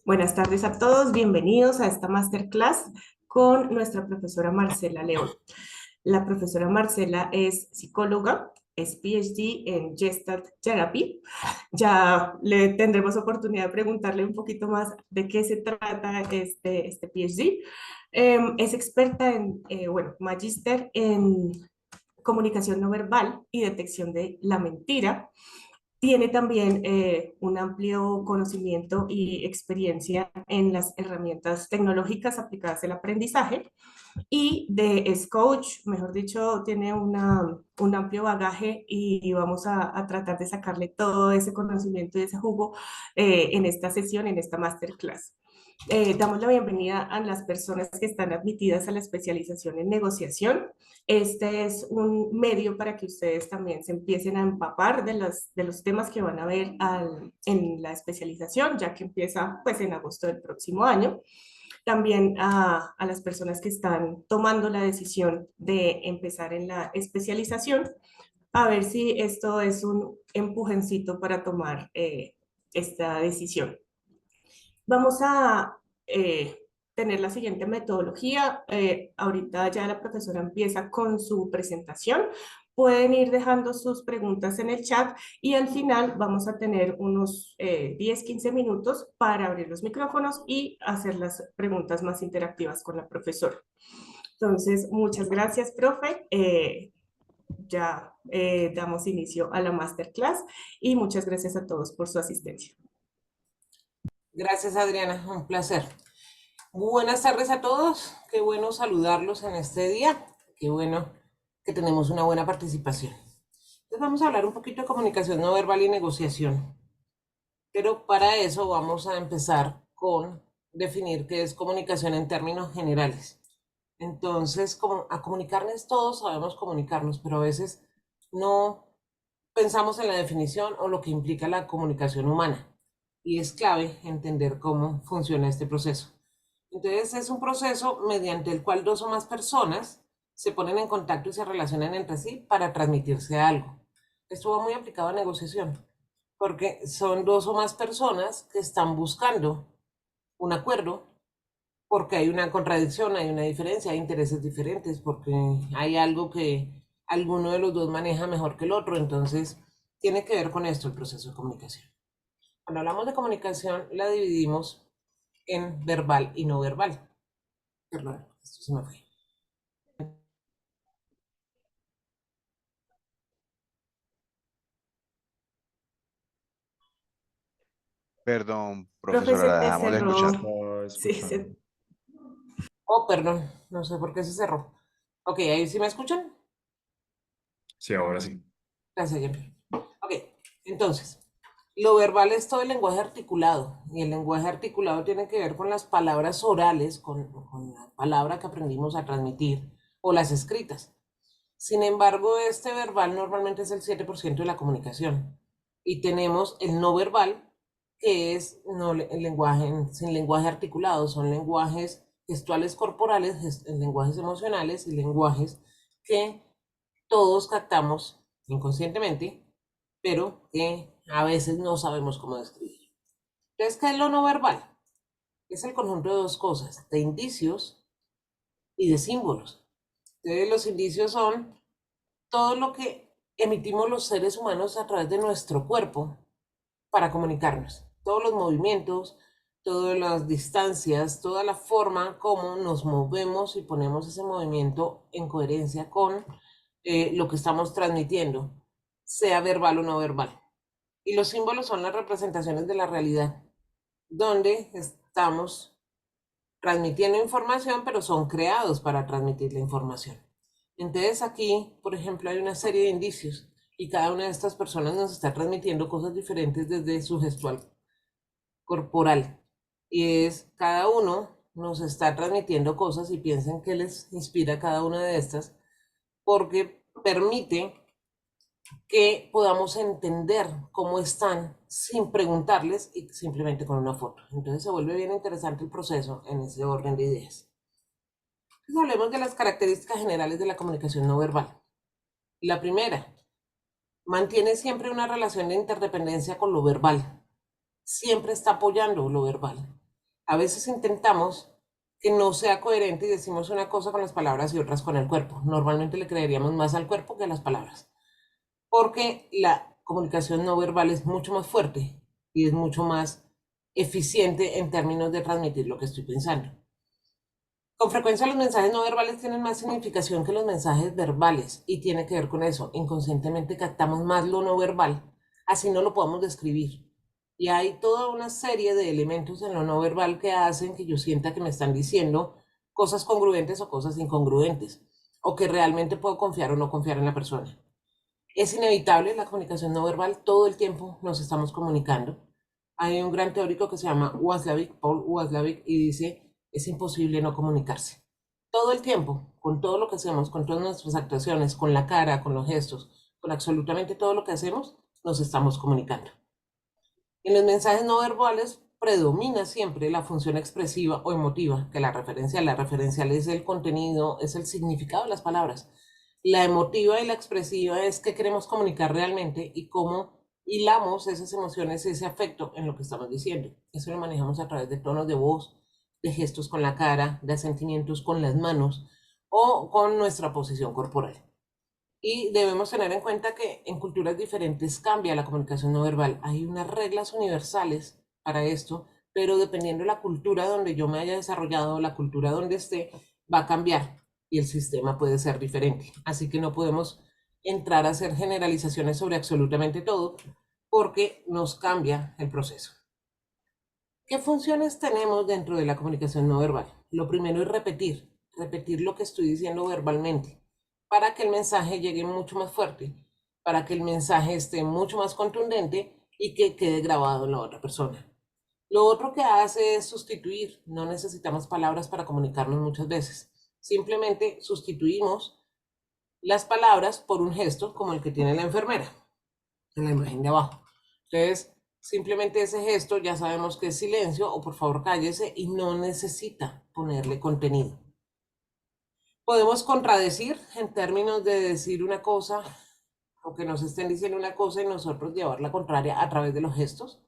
Buenas tardes a todos, bienvenidos a esta masterclass con nuestra profesora Marcela León. La profesora Marcela es psicóloga, es PhD en Gestalt Therapy. Ya le tendremos oportunidad de preguntarle un poquito más de qué se trata este PhD. Es experta en magíster en comunicación no verbal y detección de la mentira. Tiene también un amplio conocimiento y experiencia en las herramientas tecnológicas aplicadas al aprendizaje es coach, mejor dicho, tiene un amplio bagaje y vamos a tratar de sacarle todo ese conocimiento y ese jugo en esta sesión, en esta masterclass. Damos la bienvenida a las personas que están admitidas a la especialización en negociación. Este es un medio para que ustedes también se empiecen a empapar de los temas que van a ver en la especialización, ya que empieza pues en agosto del próximo año. También a las personas que están tomando la decisión de empezar en la especialización, a ver si esto es un empujoncito para tomar esta decisión. Vamos a tener la siguiente metodología. Ahorita ya la profesora empieza con su presentación. Pueden ir dejando sus preguntas en el chat y al final vamos a tener unos 10-15 minutos para abrir los micrófonos y hacer las preguntas más interactivas con la profesora. Entonces, muchas gracias, profe. Ya damos inicio a la masterclass y muchas gracias a todos por su asistencia. Gracias, Adriana, un placer. Buenas tardes a todos, qué bueno saludarlos en este día, qué bueno que tenemos una buena participación. Entonces vamos a hablar un poquito de comunicación no verbal y negociación, pero para eso vamos a empezar con definir qué es comunicación en términos generales. Entonces, a comunicarnos todos sabemos comunicarnos, pero a veces no pensamos en la definición o lo que implica la comunicación humana. Y es clave entender cómo funciona este proceso. Entonces, es un proceso mediante el cual dos o más personas se ponen en contacto y se relacionan entre sí para transmitirse algo. Esto va muy aplicado a negociación, porque son dos o más personas que están buscando un acuerdo, porque hay una contradicción, hay una diferencia, hay intereses diferentes, porque hay algo que alguno de los dos maneja mejor que el otro. Entonces, tiene que ver con esto el proceso de comunicación. Cuando hablamos de comunicación, la dividimos en verbal y no verbal. Perdón, esto se me fue. Perdón, Profe, profesora, se la te dejamos de escuchar. cerró. Estaba Sí, escuchando. Oh, perdón, no sé por qué se cerró. Ok, ahí sí me escuchan. Sí, ahora sí. Gracias, Jennifer. Ok, entonces, lo verbal es todo el lenguaje articulado, y el lenguaje articulado tiene que ver con las palabras orales, con la palabra que aprendimos a transmitir, o las escritas. Sin embargo, este verbal normalmente es el 7% de la comunicación. Y tenemos el no verbal, que es no, el lenguaje sin lenguaje articulado, son lenguajes gestuales corporales, lenguajes emocionales y lenguajes que todos captamos inconscientemente, pero que a veces no sabemos cómo describir. Entonces, ¿qué es lo no verbal? Es el conjunto de dos cosas, de indicios y de símbolos. Entonces, los indicios son todo lo que emitimos los seres humanos a través de nuestro cuerpo para comunicarnos. Todos los movimientos, todas las distancias, toda la forma como nos movemos y ponemos ese movimiento en coherencia con lo que estamos transmitiendo, sea verbal o no verbal. Y los símbolos son las representaciones de la realidad, donde estamos transmitiendo información, pero son creados para transmitir la información. Entonces aquí, por ejemplo, hay una serie de indicios y cada una de estas personas nos está transmitiendo cosas diferentes desde su gestual corporal. Y es cada uno nos está transmitiendo cosas y piensen que les inspira cada una de estas porque permite que podamos entender cómo están sin preguntarles y simplemente con una foto. Entonces se vuelve bien interesante el proceso en ese orden de ideas. Entonces hablemos de las características generales de la comunicación no verbal. La primera, mantiene siempre una relación de interdependencia con lo verbal. Siempre está apoyando lo verbal. A veces intentamos que no sea coherente y decimos una cosa con las palabras y otras con el cuerpo. Normalmente le creeríamos más al cuerpo que a las palabras, porque la comunicación no verbal es mucho más fuerte y es mucho más eficiente en términos de transmitir lo que estoy pensando. Con frecuencia los mensajes no verbales tienen más significación que los mensajes verbales y tiene que ver con eso. Inconscientemente captamos más lo no verbal, así no lo podemos describir. Y hay toda una serie de elementos en lo no verbal que hacen que yo sienta que me están diciendo cosas congruentes o cosas incongruentes, o que realmente puedo confiar o no confiar en la persona. Es inevitable la comunicación no verbal, todo el tiempo nos estamos comunicando. Hay un gran teórico que se llama Paul Watzlawick, y dice, es imposible no comunicarse. Todo el tiempo, con todo lo que hacemos, con todas nuestras actuaciones, con la cara, con los gestos, con absolutamente todo lo que hacemos, nos estamos comunicando. En los mensajes no verbales predomina siempre la función expresiva o emotiva, que la referencial es el contenido, es el significado de las palabras. La emotiva y la expresiva es qué queremos comunicar realmente y cómo hilamos esas emociones, ese afecto en lo que estamos diciendo. Eso lo manejamos a través de tonos de voz, de gestos con la cara, de sentimientos con las manos o con nuestra posición corporal. Y debemos tener en cuenta que en culturas diferentes cambia la comunicación no verbal. Hay unas reglas universales para esto, pero dependiendo de la cultura donde yo me haya desarrollado, la cultura donde esté, va a cambiar y el sistema puede ser diferente. Así que no podemos entrar a hacer generalizaciones sobre absolutamente todo porque nos cambia el proceso. ¿Qué funciones tenemos dentro de la comunicación no verbal? Lo primero es repetir lo que estoy diciendo verbalmente para que el mensaje llegue mucho más fuerte, para que el mensaje esté mucho más contundente y que quede grabado en la otra persona. Lo otro que hace es sustituir. No necesitamos palabras para comunicarnos muchas veces. Simplemente sustituimos las palabras por un gesto como el que tiene la enfermera en la imagen de abajo. Entonces, simplemente ese gesto ya sabemos que es silencio o por favor cállese y no necesita ponerle contenido. Podemos contradecir en términos de decir una cosa o que nos estén diciendo una cosa y nosotros llevar la contraria a través de los gestos.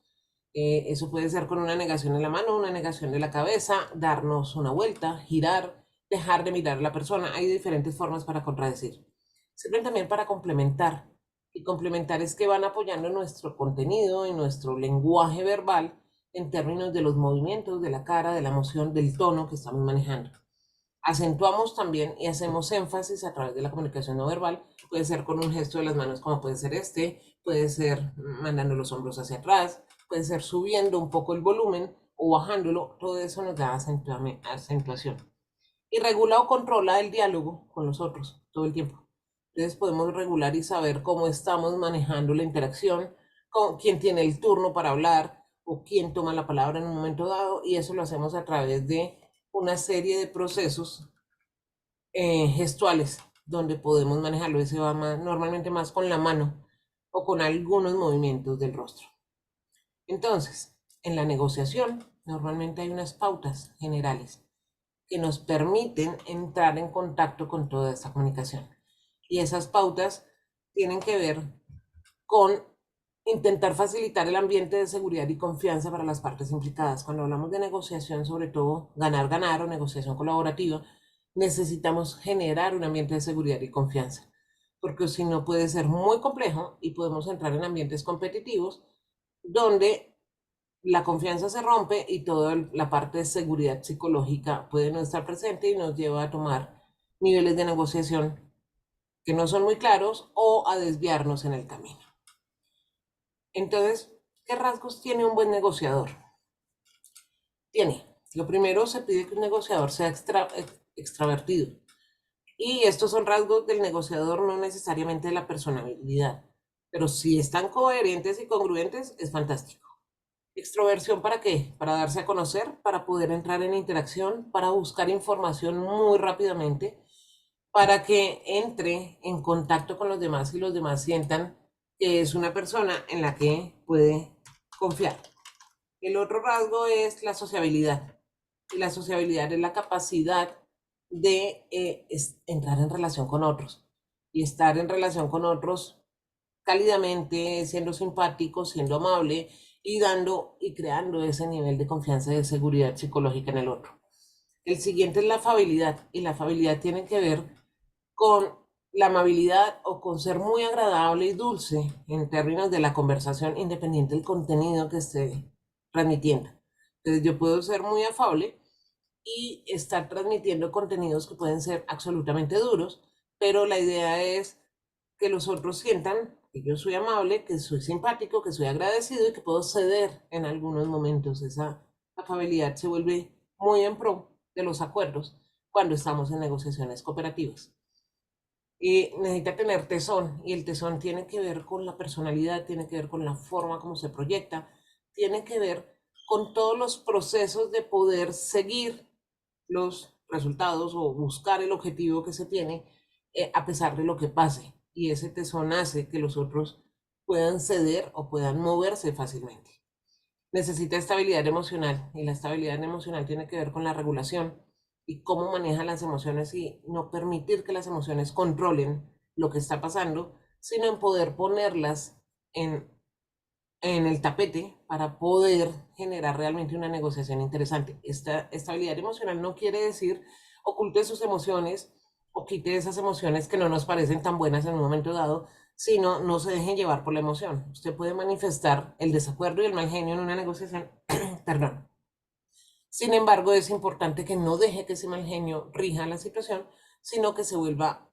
Eso puede ser con una negación en la mano, una negación de la cabeza, darnos una vuelta, girar, dejar de mirar a la persona. Hay diferentes formas para contradecir. Sirven también para complementar. Y complementar es que van apoyando nuestro contenido y nuestro lenguaje verbal en términos de los movimientos de la cara, de la emoción, del tono que estamos manejando. Acentuamos también y hacemos énfasis a través de la comunicación no verbal. Puede ser con un gesto de las manos como puede ser este, puede ser mandando los hombros hacia atrás, puede ser subiendo un poco el volumen o bajándolo. Todo eso nos da acentuación. Y regula o controla el diálogo con los otros todo el tiempo. Entonces podemos regular y saber cómo estamos manejando la interacción, con quién tiene el turno para hablar o quién toma la palabra en un momento dado, y eso lo hacemos a través de una serie de procesos gestuales donde podemos manejarlo. Ese va normalmente más con la mano o con algunos movimientos del rostro. Entonces, en la negociación normalmente hay unas pautas generales que nos permiten entrar en contacto con toda esta comunicación. Y esas pautas tienen que ver con intentar facilitar el ambiente de seguridad y confianza para las partes implicadas. Cuando hablamos de negociación, sobre todo ganar-ganar o negociación colaborativa, necesitamos generar un ambiente de seguridad y confianza, porque si no puede ser muy complejo y podemos entrar en ambientes competitivos donde la confianza se rompe y toda la parte de seguridad psicológica puede no estar presente y nos lleva a tomar niveles de negociación que no son muy claros o a desviarnos en el camino. Entonces, ¿qué rasgos tiene un buen negociador? Lo primero, se pide que un negociador sea extravertido. Y estos son rasgos del negociador, no necesariamente de la personalidad. Pero si están coherentes y congruentes, es fantástico. ¿Extroversión para qué? Para darse a conocer, para poder entrar en interacción, para buscar información muy rápidamente, para que entre en contacto con los demás y los demás sientan que es una persona en la que puede confiar. El otro rasgo es la sociabilidad. Y la sociabilidad es la capacidad de entrar en relación con otros. Y estar en relación con otros cálidamente, siendo simpático, siendo amable y dando y creando ese nivel de confianza y de seguridad psicológica en el otro. El siguiente es la afabilidad, y la afabilidad tiene que ver con la amabilidad o con ser muy agradable y dulce en términos de la conversación, independiente del contenido que esté transmitiendo. Entonces yo puedo ser muy afable y estar transmitiendo contenidos que pueden ser absolutamente duros, pero la idea es que los otros sientan que yo soy amable, que soy simpático, que soy agradecido y que puedo ceder en algunos momentos. Esa afabilidad se vuelve muy en pro de los acuerdos cuando estamos en negociaciones cooperativas. Y necesita tener tesón, y el tesón tiene que ver con la personalidad, tiene que ver con la forma como se proyecta, tiene que ver con todos los procesos de poder seguir los resultados o buscar el objetivo que se tiene a pesar de lo que pase. Y ese tesón hace que los otros puedan ceder o puedan moverse fácilmente. Necesita estabilidad emocional, y la estabilidad emocional tiene que ver con la regulación y cómo maneja las emociones y no permitir que las emociones controlen lo que está pasando, sino en poder ponerlas en, en el tapete para poder generar realmente una negociación interesante. Esta estabilidad emocional no quiere decir oculte sus emociones o quite esas emociones que no nos parecen tan buenas en un momento dado, sino no se dejen llevar por la emoción. Usted puede manifestar el desacuerdo y el mal genio en una negociación, perdón. Sin embargo, es importante que no deje que ese mal genio rija la situación, sino que se vuelva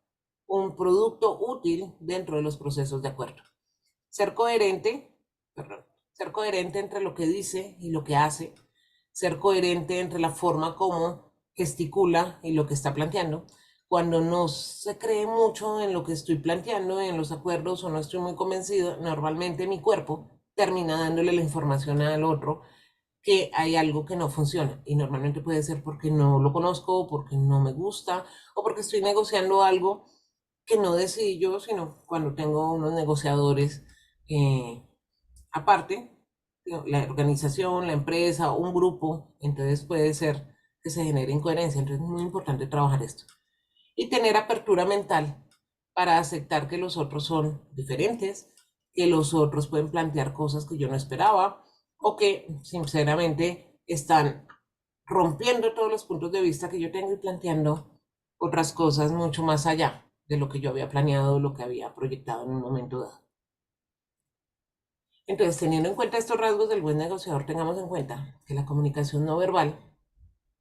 un producto útil dentro de los procesos de acuerdo. Ser coherente, perdón, ser coherente entre lo que dice y lo que hace, ser coherente entre la forma como gesticula y lo que está planteando. Cuando no se cree mucho en lo que estoy planteando, en los acuerdos, o no estoy muy convencido, normalmente mi cuerpo termina dándole la información al otro que hay algo que no funciona, y normalmente puede ser porque no lo conozco, porque no me gusta, o porque estoy negociando algo que no decidí yo, sino cuando tengo unos negociadores eh, aparte, la organización, la empresa, un grupo. Entonces puede ser que se genere incoherencia. Entonces es muy importante trabajar esto y tener apertura mental para aceptar que los otros son diferentes, que los otros pueden plantear cosas que yo no esperaba, o que sinceramente están rompiendo todos los puntos de vista que yo tengo y planteando otras cosas mucho más allá de lo que yo había planeado, lo que había proyectado en un momento dado. Entonces, teniendo en cuenta estos rasgos del buen negociador, tengamos en cuenta que la comunicación no verbal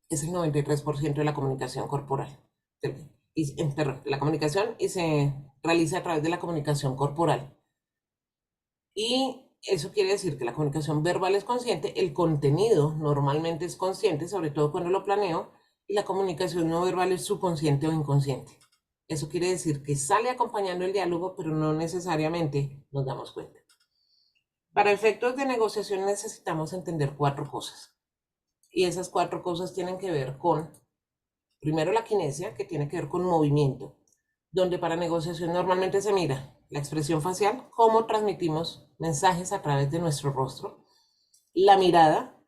es el 93% de la comunicación corporal. Perdón, la comunicación, y se realiza a través de la comunicación corporal. Y eso quiere decir que la comunicación verbal es consciente, el contenido normalmente es consciente, sobre todo cuando lo planeo, y la comunicación no verbal es subconsciente o inconsciente. Eso quiere decir que sale acompañando el diálogo, pero no necesariamente nos damos cuenta. Para efectos de negociación necesitamos entender 4 cosas. Y esas 4 cosas tienen que ver con, primero, la kinesia, que tiene que ver con movimiento, donde para negociación normalmente se mira la expresión facial, cómo transmitimos mensajes a través de nuestro rostro. La mirada,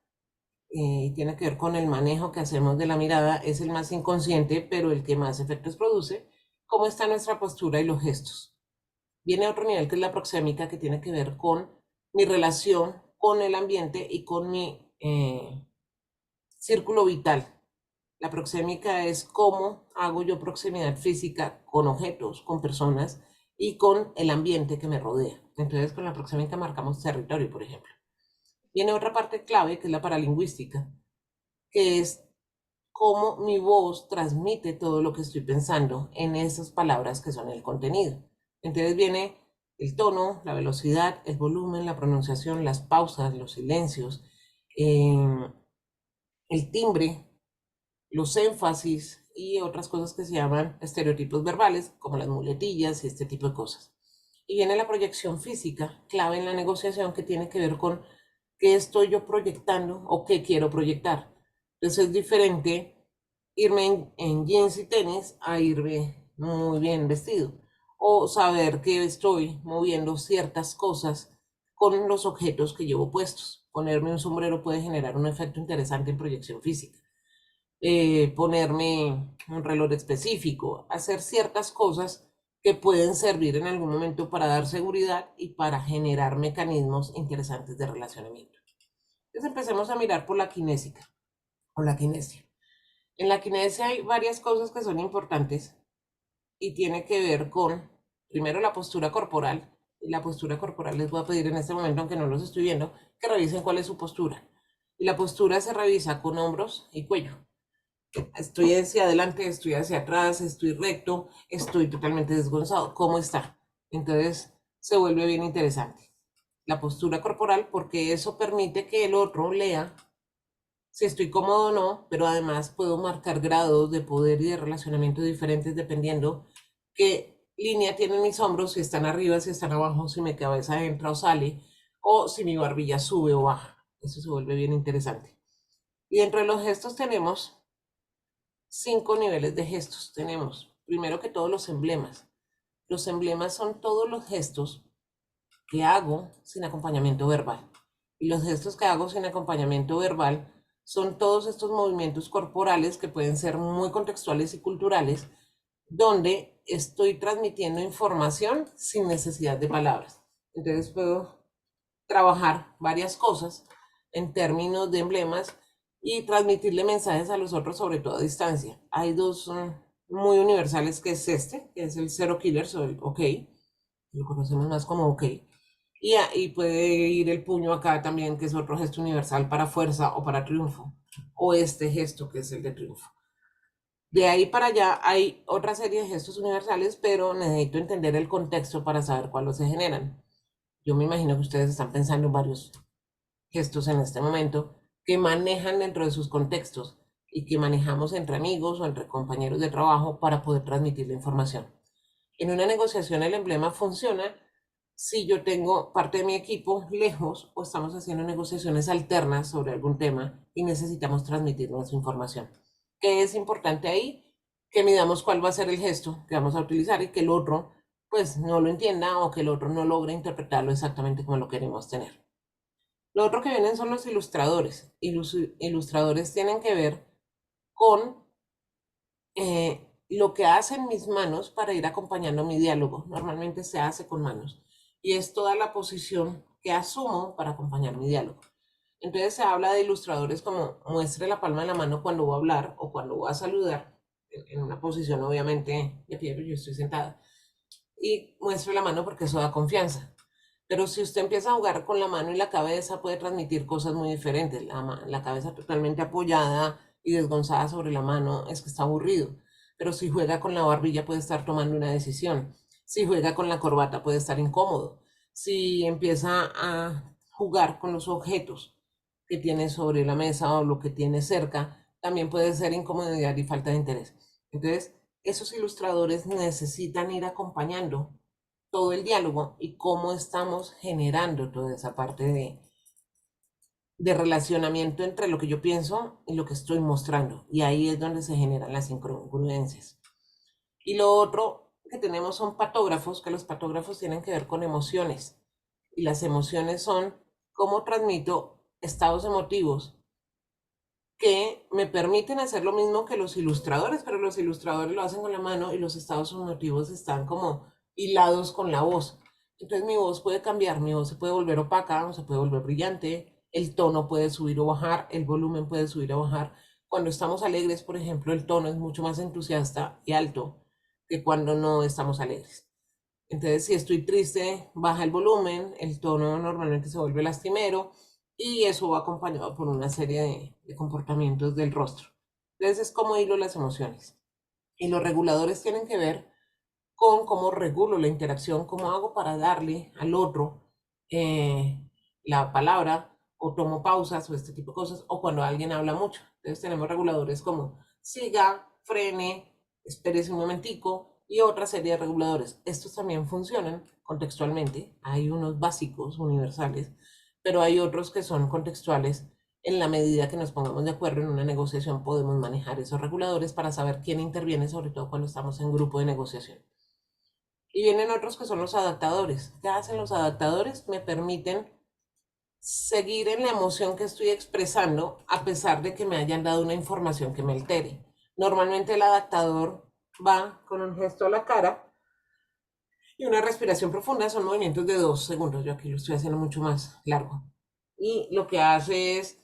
tiene que ver con el manejo que hacemos de la mirada, es el más inconsciente, pero el que más efectos produce. Cómo está nuestra postura y los gestos. Viene otro nivel que es la proxémica, que tiene que ver con mi relación con el ambiente y con mi círculo vital. La proxémica es cómo hago yo proximidad física con objetos, con personas y con el ambiente que me rodea. Entonces, con la proxémica marcamos territorio, por ejemplo. Viene otra parte clave, que es la paralingüística, que es cómo mi voz transmite todo lo que estoy pensando en esas palabras que son el contenido. Entonces viene el tono, la velocidad, el volumen, la pronunciación, las pausas, los silencios, el timbre, los énfasis y otras cosas que se llaman estereotipos verbales, como las muletillas y este tipo de cosas. Y viene la proyección física, clave en la negociación, que tiene que ver con qué estoy yo proyectando o qué quiero proyectar. Entonces es diferente irme en jeans y tenis a irme muy bien vestido, o saber que estoy moviendo ciertas cosas con los objetos que llevo puestos. Ponerme un sombrero puede generar un efecto interesante en proyección física. Ponerme un reloj específico, hacer ciertas cosas que pueden servir en algún momento para dar seguridad y para generar mecanismos interesantes de relacionamiento. Entonces empecemos a mirar por la kinésica o la kinesia. En la kinesia hay varias cosas que son importantes y tiene que ver con, primero, la postura corporal. Y la postura corporal les voy a pedir en este momento, aunque no los estoy viendo, que revisen cuál es su postura. Y la postura se revisa con hombros y cuello. Estoy hacia adelante, estoy hacia atrás, estoy recto, estoy totalmente desgonzado. ¿Cómo está? Entonces se vuelve bien interesante. La postura corporal, porque eso permite que el otro lea si estoy cómodo o no, pero además puedo marcar grados de poder y de relacionamiento diferentes dependiendo qué línea tienen mis hombros, si están arriba, si están abajo, si mi cabeza entra o sale, o si mi barbilla sube o baja. Eso se vuelve bien interesante. Y dentro de los gestos tenemos 5 niveles de gestos. Tenemos, primero que todos, los emblemas. Los emblemas son todos los gestos que hago sin acompañamiento verbal. Y los gestos que hago sin acompañamiento verbal son todos estos movimientos corporales que pueden ser muy contextuales y culturales, donde estoy transmitiendo información sin necesidad de palabras. Entonces puedo trabajar varias cosas en términos de emblemas y transmitirle mensajes a los otros, sobre todo a distancia. Hay dos muy universales, que es este, que es el zero killers o el OK, lo conocemos más como OK. Y ahí puede ir el puño acá también, que es otro gesto universal para fuerza o para triunfo, o este gesto que es el de triunfo. De ahí para allá hay otra serie de gestos universales, pero necesito entender el contexto para saber cuáles se generan. Yo me imagino que ustedes están pensando en varios gestos en este momento que manejan dentro de sus contextos y que manejamos entre amigos o entre compañeros de trabajo para poder transmitir la información. En una negociación el emblema funciona si yo tengo parte de mi equipo lejos o estamos haciendo negociaciones alternas sobre algún tema y necesitamos transmitir nuestra información. ¿Qué es importante ahí? Que midamos cuál va a ser el gesto que vamos a utilizar y que el otro pues no lo entienda o que el otro no logre interpretarlo exactamente como lo queremos tener. Lo otro que vienen son los ilustradores. Y los ilustradores tienen que ver con lo que hacen mis manos para ir acompañando mi diálogo. Normalmente se hace con manos. Y es toda la posición que asumo para acompañar mi diálogo. Entonces se habla de ilustradores como muestre la palma de la mano cuando voy a hablar o cuando voy a saludar, en una posición obviamente de pie, pero yo estoy sentada. Y muestre la mano porque eso da confianza. Pero si usted empieza a jugar con la mano y la cabeza, puede transmitir cosas muy diferentes. La cabeza totalmente apoyada y desgonzada sobre la mano es que está aburrido. Pero si juega con la barbilla, puede estar tomando una decisión. Si juega con la corbata, puede estar incómodo. Si empieza a jugar con los objetos que tiene sobre la mesa o lo que tiene cerca, también puede ser incomodidad y falta de interés. Entonces, esos ilustradores necesitan ir acompañando todo el diálogo y cómo estamos generando toda esa parte de relacionamiento entre lo que yo pienso y lo que estoy mostrando. Y ahí es donde se generan las incongruencias. Y lo otro que tenemos son patógrafos, que los patógrafos tienen que ver con emociones. Y las emociones son cómo transmito estados emotivos que me permiten hacer lo mismo que los ilustradores, pero los ilustradores lo hacen con la mano y los estados emotivos están como hilados con la voz. Entonces mi voz puede cambiar, mi voz se puede volver opaca o se puede volver brillante, el tono puede subir o bajar, el volumen puede subir o bajar. Cuando estamos alegres, por ejemplo, el tono es mucho más entusiasta y alto que cuando no estamos alegres. Entonces, si estoy triste, baja el volumen, el tono normalmente se vuelve lastimero y eso va acompañado por una serie de comportamientos del rostro. Entonces, es como hilo las emociones. Y los reguladores tienen que ver con cómo regulo la interacción, cómo hago para darle al otro la palabra o tomo pausas o este tipo de cosas, o cuando alguien habla mucho. Entonces tenemos reguladores como siga, frene, espérese un momentico y otra serie de reguladores. Estos también funcionan contextualmente. Hay unos básicos universales, pero hay otros que son contextuales. En la medida que nos pongamos de acuerdo en una negociación, podemos manejar esos reguladores para saber quién interviene, sobre todo cuando estamos en grupo de negociación. Y vienen otros que son los adaptadores. ¿Qué hacen los adaptadores? Me permiten seguir en la emoción que estoy expresando a pesar de que me hayan dado una información que me altere. Normalmente el adaptador va con un gesto a la cara Y una respiración profunda son movimientos de 2 segundos. Yo aquí lo estoy haciendo mucho más largo. Y lo que hace es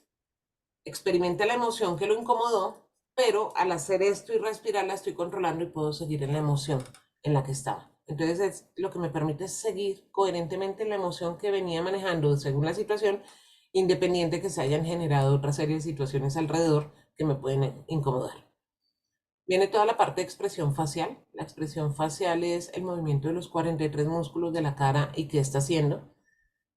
experimenta la emoción que lo incomodó, pero al hacer esto y respirar la estoy controlando y puedo seguir en la emoción en la que estaba. Entonces es lo que me permite seguir coherentemente en la emoción que venía manejando según la situación, independiente que se hayan generado otra serie de situaciones alrededor que me pueden incomodar. Viene toda la parte de expresión facial. La expresión facial es el movimiento de los 43 músculos de la cara y qué está haciendo.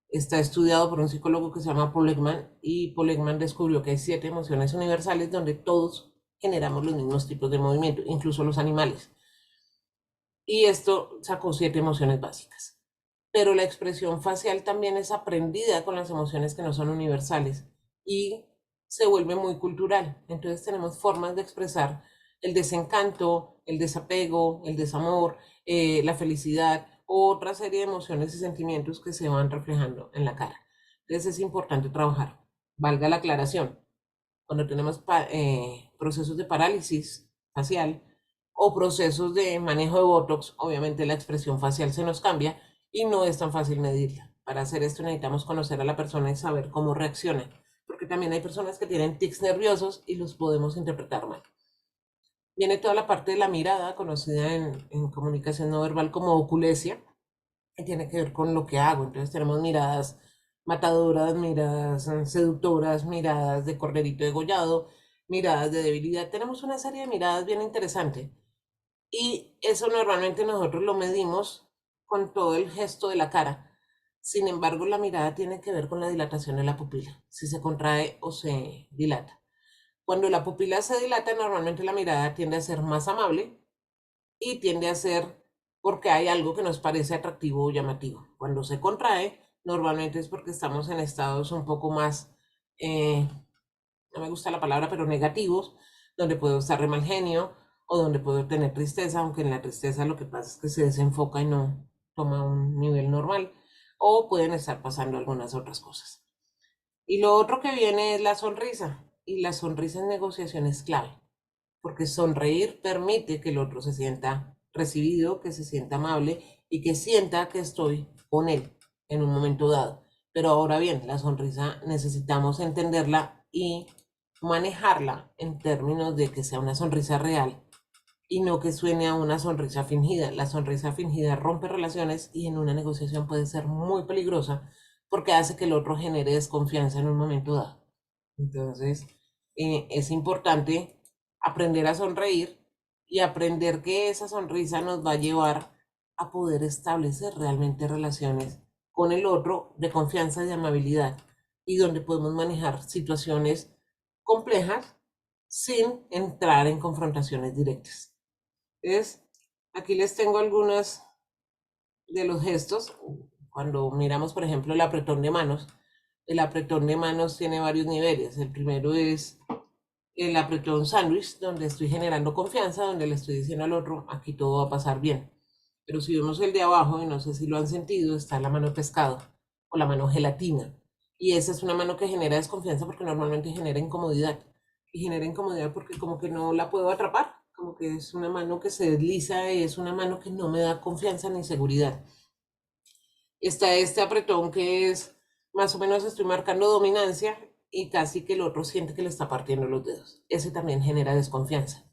Está estudiado por un psicólogo que se llama Paul Ekman y Paul Ekman descubrió que hay 7 emociones universales donde todos generamos los mismos tipos de movimiento, incluso los animales. Y esto sacó 7 emociones básicas. Pero la expresión facial también es aprendida con las emociones que no son universales y se vuelve muy cultural. Entonces tenemos formas de expresar el desencanto, el desapego, el desamor, la felicidad, otra serie de emociones y sentimientos que se van reflejando en la cara. Entonces es importante trabajar. Valga la aclaración, cuando tenemos procesos de parálisis facial o procesos de manejo de Botox, obviamente la expresión facial se nos cambia y no es tan fácil medirla. Para hacer esto necesitamos conocer a la persona y saber cómo reacciona, porque también hay personas que tienen tics nerviosos y los podemos interpretar mal. Viene toda la parte de la mirada, conocida en comunicación no verbal como oculesia, que tiene que ver con lo que hago. Entonces tenemos miradas matadoras, miradas seductoras, miradas de corderito degollado, miradas de debilidad. Tenemos una serie de miradas bien interesante. Y eso normalmente nosotros lo medimos con todo el gesto de la cara. Sin embargo, la mirada tiene que ver con la dilatación de la pupila, si se contrae o se dilata. Cuando la pupila se dilata, normalmente la mirada tiende a ser más amable y tiende a ser porque hay algo que nos parece atractivo o llamativo. Cuando se contrae, normalmente es porque estamos en estados un poco más, no me gusta la palabra, pero negativos, donde puedo estar de mal genio o donde puedo tener tristeza, aunque en la tristeza lo que pasa es que se desenfoca y no toma un nivel normal, o pueden estar pasando algunas otras cosas. Y lo otro que viene es la sonrisa, y la sonrisa en negociación es clave porque sonreír permite que el otro se sienta recibido, que se sienta amable y que sienta que estoy con él en un momento dado. Pero ahora bien, la sonrisa necesitamos entenderla y manejarla en términos de que sea una sonrisa real y no que suene a una sonrisa fingida. La sonrisa fingida rompe relaciones y en una negociación puede ser muy peligrosa porque hace que el otro genere desconfianza en un momento dado. Entonces, es importante aprender a sonreír y aprender que esa sonrisa nos va a llevar a poder establecer realmente relaciones con el otro de confianza y de amabilidad y donde podemos manejar situaciones complejas sin entrar en confrontaciones directas. Entonces, aquí les tengo algunos de los gestos. Cuando miramos, por ejemplo, el apretón de manos, el apretón de manos tiene varios niveles. El primero es el apretón sándwich, donde estoy generando confianza, donde le estoy diciendo al otro, aquí todo va a pasar bien. Pero si vemos el de abajo, y no sé si lo han sentido, está la mano de pescado o la mano gelatina. Y esa es una mano que genera desconfianza porque normalmente genera incomodidad. Y genera incomodidad porque como que no la puedo atrapar, como que es una mano que se desliza, es una mano que no me da confianza ni seguridad. Está este apretón que es más o menos estoy marcando dominancia y casi que el otro siente que le está partiendo los dedos. Ese también genera desconfianza.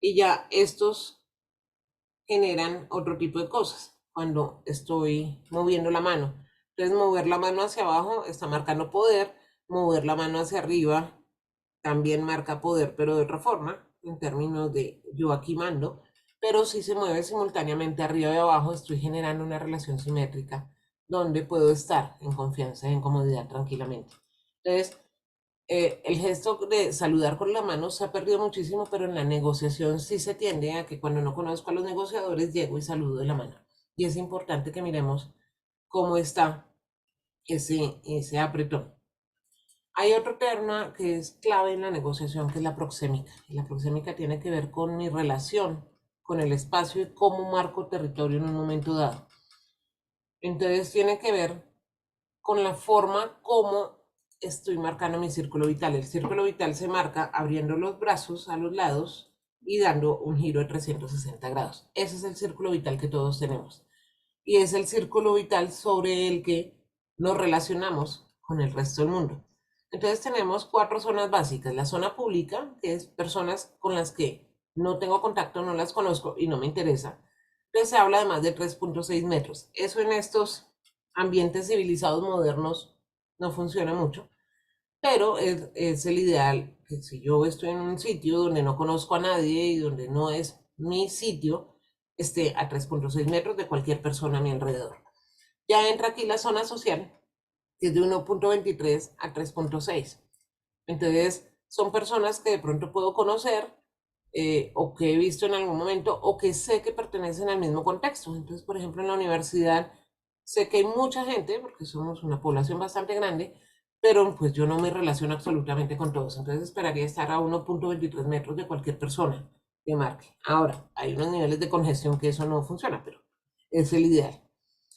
Y ya estos generan otro tipo de cosas cuando estoy moviendo la mano. Entonces, mover la mano hacia abajo está marcando poder, mover la mano hacia arriba también marca poder, pero de otra forma, en términos de yo aquí mando, pero si se mueve simultáneamente arriba y abajo, estoy generando una relación simétrica donde puedo estar en confianza y en comodidad tranquilamente. Entonces, el gesto de saludar con la mano se ha perdido muchísimo, pero en la negociación sí se tiende a que cuando no conozco a los negociadores llego y saludo de la mano. Y es importante que miremos cómo está ese apretón. Hay otro tema que es clave en la negociación, que es la proxémica. Y la proxémica tiene que ver con mi relación con el espacio y cómo marco territorio en un momento dado. Entonces tiene que ver con la forma como estoy marcando mi círculo vital. El círculo vital se marca abriendo los brazos a los lados y dando un giro de 360 grados. Ese es el círculo vital que todos tenemos. y es el círculo vital sobre el que nos relacionamos con el resto del mundo. Entonces tenemos 4 zonas básicas. La zona pública, que es personas con las que no tengo contacto, no las conozco y no me interesa. Entonces se habla de más de 3.6 metros. Eso en estos ambientes civilizados modernos no funciona mucho, pero es el ideal que si yo estoy en un sitio donde no conozco a nadie y donde no es mi sitio, esté a 3.6 metros de cualquier persona a mi alrededor. Ya entra aquí la zona social, que es de 1.23 a 3.6. Entonces, son personas que de pronto puedo conocer o que he visto en algún momento o que sé que pertenecen al mismo contexto. Entonces, por ejemplo, en la universidad sé que hay mucha gente, porque somos una población bastante grande, pero pues yo no me relaciono absolutamente con todos. Entonces esperaría estar a 1.23 metros de cualquier persona que marque. Ahora, hay unos niveles de congestión que eso no funciona, pero es el ideal.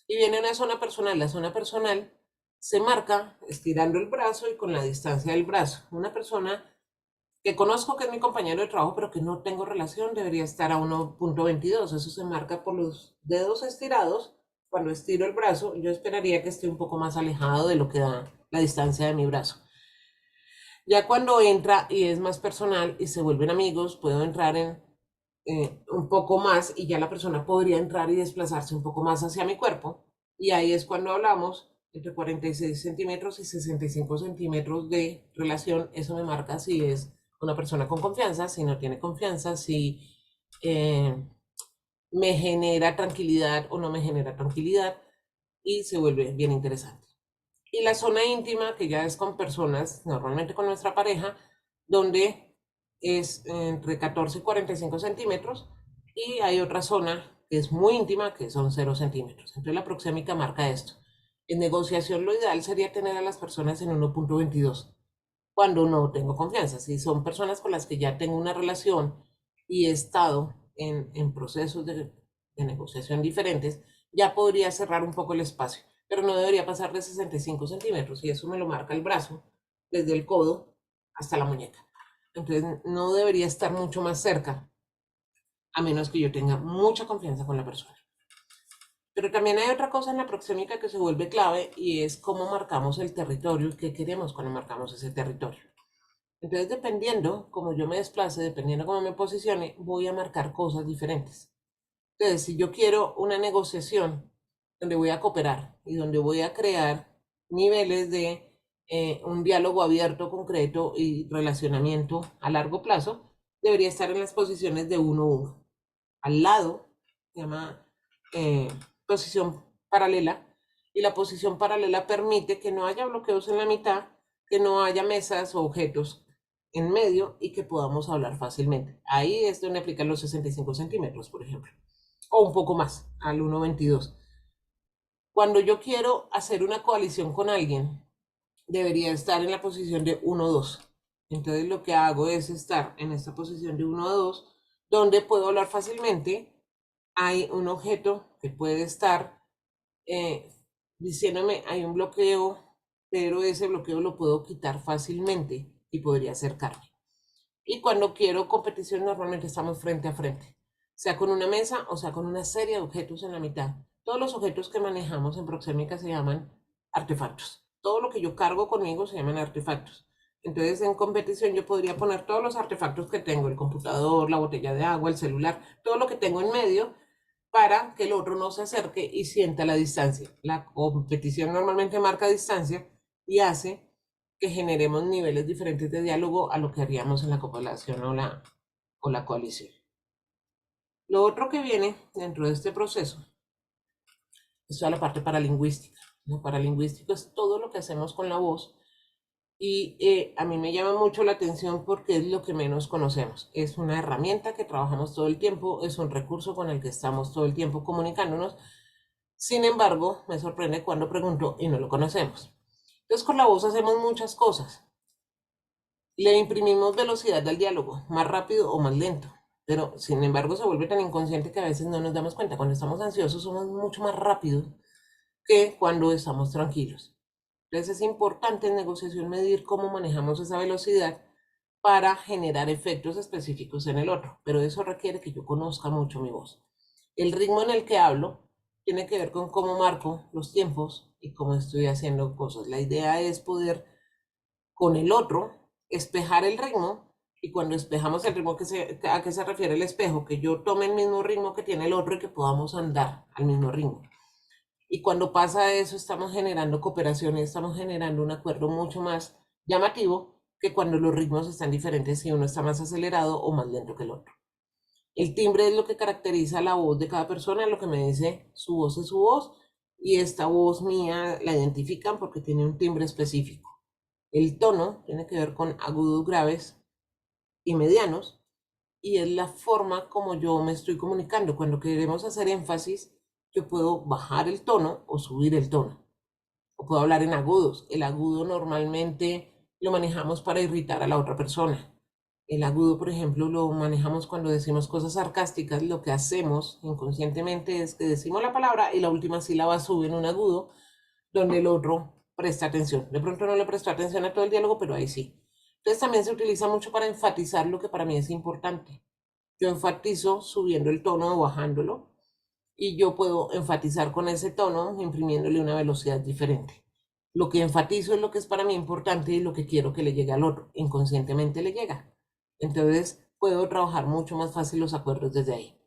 Y viene una zona personal. La zona personal se marca estirando el brazo y con la distancia del brazo. Una persona que conozco que es mi compañero de trabajo, pero que no tengo relación, debería estar a 1.22. Eso se marca por los dedos estirados. Cuando estiro el brazo, yo esperaría que esté un poco más alejado de lo que da la distancia de mi brazo. Ya cuando entra y es más personal y se vuelven amigos, puedo entrar en un poco más y ya la persona podría entrar y desplazarse un poco más hacia mi cuerpo. Y ahí es cuando hablamos entre 46 centímetros y 65 centímetros de relación. Eso me marca si es una persona con confianza, si no tiene confianza, si eh, me genera tranquilidad o no me genera tranquilidad y se vuelve bien interesante. Y la zona íntima, que ya es con personas, normalmente con nuestra pareja, donde es entre 14 y 45 centímetros, y hay otra zona que es muy íntima, que son 0 centímetros. Entonces la proxémica marca esto. En negociación lo ideal sería tener a las personas en 1.22, cuando no tengo confianza. Si son personas con las que ya tengo una relación y he estado en procesos de negociación diferentes, ya podría cerrar un poco el espacio, pero no debería pasar de 65 centímetros y eso me lo marca el brazo, desde el codo hasta la muñeca. Entonces no debería estar mucho más cerca, a menos que yo tenga mucha confianza con la persona. Pero también hay otra cosa en la proxémica que se vuelve clave y es cómo marcamos el territorio y qué queremos cuando marcamos ese territorio. Entonces, dependiendo cómo yo me desplace, dependiendo cómo me posicione, voy a marcar cosas diferentes. Entonces, si yo quiero una negociación donde voy a cooperar y donde voy a crear niveles de un diálogo abierto, concreto y relacionamiento a largo plazo, debería estar en las posiciones de 1-1. Al lado, se llama eh, posición paralela, y la posición paralela permite que no haya bloqueos en la mitad, que no haya mesas o objetos en medio y que podamos hablar fácilmente. Ahí es donde aplican los 65 centímetros, por ejemplo, o un poco más, al 1.22. Cuando yo quiero hacer una coalición con alguien, debería estar en la posición de 1-2. Entonces lo que hago es estar en esta posición de 1-2, donde puedo hablar fácilmente. Hay un objeto que puede estar eh, diciéndome hay un bloqueo, pero ese bloqueo lo puedo quitar fácilmente y podría acercarme. Y cuando quiero competición, normalmente estamos frente a frente, sea con una mesa o sea con una serie de objetos en la mitad. Todos los objetos que manejamos en proxémica se llaman artefactos. Todo lo que yo cargo conmigo se llaman artefactos. Entonces, en competición yo podría poner todos los artefactos que tengo, el computador, la botella de agua, el celular, todo lo que tengo en medio para que el otro no se acerque y sienta la distancia. La competición normalmente marca distancia y hace que generemos niveles diferentes de diálogo a lo que haríamos en la cooperación o la coalición. Lo otro que viene dentro de este proceso es toda la parte paralingüística. Lo paralingüístico es todo lo que hacemos con la voz y a mí me llama mucho la atención porque es lo que menos conocemos. Es una herramienta que trabajamos todo el tiempo, es un recurso con el que estamos todo el tiempo comunicándonos. Sin embargo, me sorprende cuando pregunto y no lo conocemos. Entonces, con la voz hacemos muchas cosas. Le imprimimos velocidad al diálogo, más rápido o más lento, pero sin embargo se vuelve tan inconsciente que a veces no nos damos cuenta. Cuando estamos ansiosos somos mucho más rápidos que cuando estamos tranquilos. Entonces es importante en negociación medir cómo manejamos esa velocidad para generar efectos específicos en el otro, pero eso requiere que yo conozca mucho mi voz. El ritmo en el que hablo tiene que ver con cómo marco los tiempos y cómo estoy haciendo cosas. La idea es poder con el otro espejar el ritmo, y cuando espejamos el ritmo, ¿a qué se refiere el espejo? Que yo tome el mismo ritmo que tiene el otro y que podamos andar al mismo ritmo. Y cuando pasa eso, estamos generando cooperación y estamos generando un acuerdo mucho más llamativo que cuando los ritmos están diferentes y uno está más acelerado o más lento que el otro. El timbre es lo que caracteriza la voz de cada persona, lo que me dice su voz es su voz, y esta voz mía la identifican porque tiene un timbre específico. El tono tiene que ver con agudos, graves y medianos, y es la forma como yo me estoy comunicando. Cuando queremos hacer énfasis, yo puedo bajar el tono o subir el tono, o puedo hablar en agudos. El agudo normalmente lo manejamos para irritar a la otra persona. El agudo, por ejemplo, lo manejamos cuando decimos cosas sarcásticas. Lo que hacemos inconscientemente es que decimos la palabra y la última sílaba sube en un agudo, donde el otro presta atención. De pronto no le prestó atención a todo el diálogo, pero ahí sí. Entonces también se utiliza mucho para enfatizar lo que para mí es importante. Yo enfatizo subiendo el tono o bajándolo, y yo puedo enfatizar con ese tono imprimiéndole una velocidad diferente. Lo que enfatizo es lo que es para mí importante y lo que quiero que le llegue al otro. Inconscientemente le llega. Entonces puedo trabajar mucho más fácil los acuerdos desde ahí.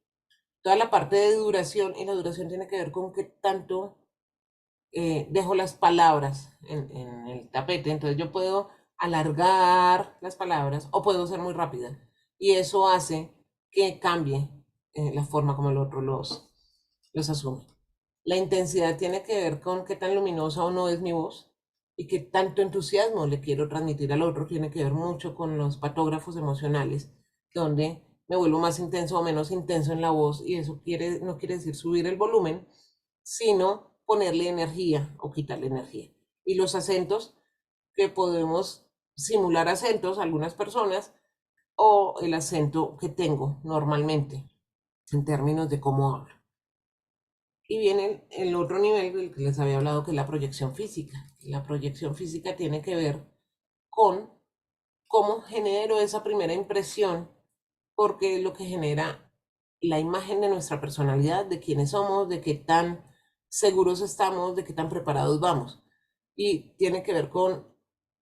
Toda la parte de duración, y la duración tiene que ver con qué tanto dejo las palabras en el tapete. Entonces yo puedo alargar las palabras o puedo ser muy rápida. Y eso hace que cambie la forma como el otro los asume. La intensidad tiene que ver con qué tan luminosa o no es mi voz y qué tanto entusiasmo le quiero transmitir al otro. Tiene que ver mucho con los patógrafos emocionales, donde me vuelvo más intenso o menos intenso en la voz, y eso no quiere decir subir el volumen, sino ponerle energía o quitarle energía. Y los acentos, que podemos simular acentos algunas personas, o el acento que tengo normalmente en términos de cómo hablo. Y viene el otro nivel del que les había hablado, que es la proyección física. La proyección física tiene que ver con cómo genero esa primera impresión, porque es lo que genera la imagen de nuestra personalidad, de quiénes somos, de qué tan seguros estamos, de qué tan preparados vamos. Y tiene que ver con